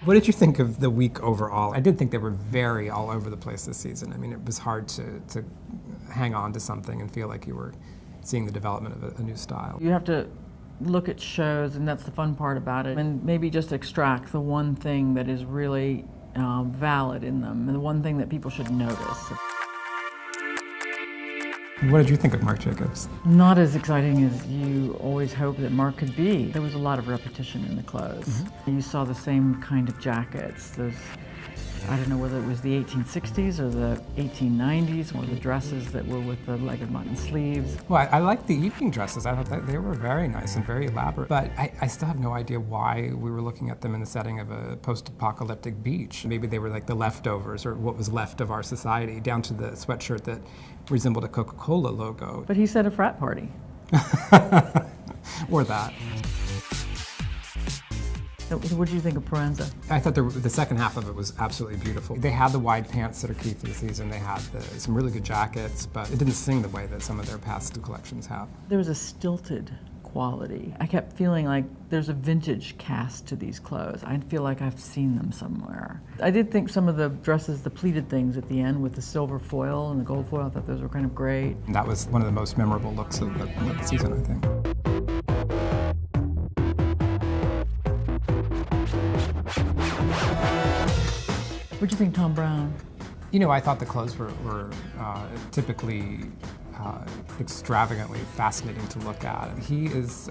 What did you think of the week overall? I did think they were very all over the place this season. I mean, it was hard to hang on to something and feel like you were seeing the development of a new style. You have to look at shows, and that's the fun part about it, and maybe just extract the one thing that is really valid in them, and the one thing that people should notice. What did you think of Marc Jacobs? Not as exciting as you always hope that Marc could be. There was a lot of repetition in the clothes. Mm-hmm. You saw the same kind of jackets. Those, I don't know whether it was the 1860s or the 1890s, or the dresses that were with the legged mutton sleeves. Well, I liked the evening dresses. I thought that they were very nice and very elaborate. But I still have no idea why we were looking at them in the setting of a post-apocalyptic beach. Maybe they were like the leftovers, or what was left of our society, down to the sweatshirt that resembled a Coca-Cola logo. But he said a frat party. Or that. What did you think of Proenza? I thought the second half of it was absolutely beautiful. They had the wide pants that are key for the season. They had some really good jackets, but it didn't sing the way that some of their past collections have. There was a stilted quality. I kept feeling like there's a vintage cast to these clothes. I feel like I've seen them somewhere. I did think some of the dresses, the pleated things at the end with the silver foil and the gold foil, I thought those were kind of great. And that was one of the most memorable looks of the season, I think. What'd you think, Tom Brown? You know, I thought the clothes were typically extravagantly fascinating to look at. He is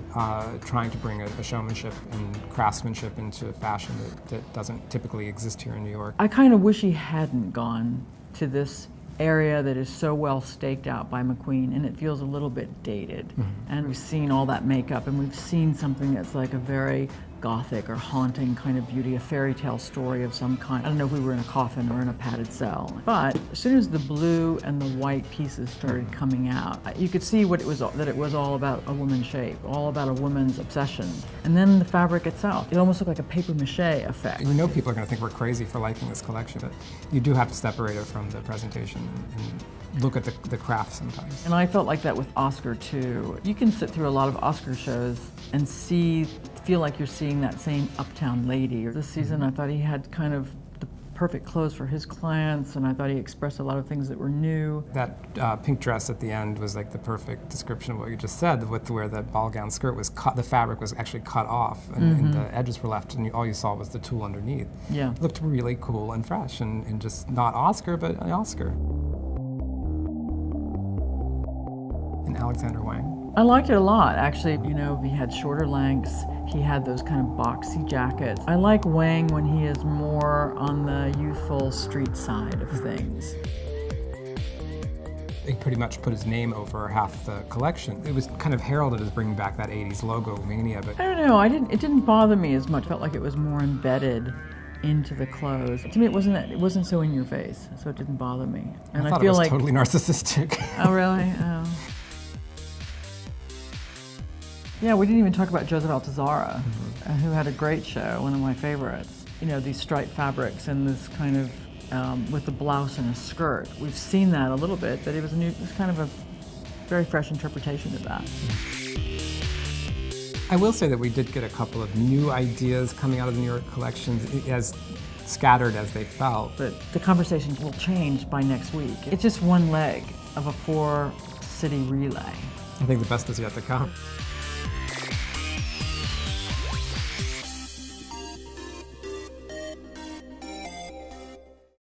trying to bring a showmanship and craftsmanship into fashion that doesn't typically exist here in New York. I kind of wish he hadn't gone to this area that is so well staked out by McQueen, and it feels a little bit dated. Mm-hmm. And we've seen all that makeup, and we've seen something that's like a very gothic or haunting kind of beauty, a fairy tale story of some kind. I don't know if we were in a coffin or in a padded cell. But as soon as the blue and the white pieces started coming out, you could see what it was, that it was all about a woman's shape, all about a woman's obsession. And then the fabric itself, it almost looked like a papier-mâché effect. We know people are going to think we're crazy for liking this collection, but you do have to separate it from the presentation and look at the craft sometimes. And I felt like that with Oscar too. You can sit through a lot of Oscar shows and feel like you're seeing that same uptown lady. This season I thought he had kind of the perfect clothes for his clients, and I thought he expressed a lot of things that were new. That pink dress at the end was like the perfect description of what you just said, with where the ball gown skirt was cut, the fabric was actually cut off, and the edges were left, and all you saw was the tulle underneath. Yeah. It looked really cool and fresh, and just not Oscar, but an Oscar. And Alexander Wang. I liked it a lot, actually. You know, he had shorter lengths, he had those kind of boxy jackets. I like Wang when he is more on the youthful street side of things. He pretty much put his name over half the collection. It was kind of heralded as bringing back that 80s logo mania, but... I don't know, it didn't bother me as much. It felt like it was more embedded into the clothes. To me, it wasn't so in your face, so it didn't bother me. And I feel it was totally narcissistic. Oh, really? Oh. Yeah, we didn't even talk about Joseph Altuzarra, who had a great show, one of my favorites. You know, these striped fabrics and this kind of, with the blouse and a skirt. We've seen that a little bit, but it was kind of a very fresh interpretation of that. I will say that we did get a couple of new ideas coming out of the New York collections, as scattered as they felt. But the conversation will change by next week. It's just one leg of a 4-city relay. I think the best is yet to come.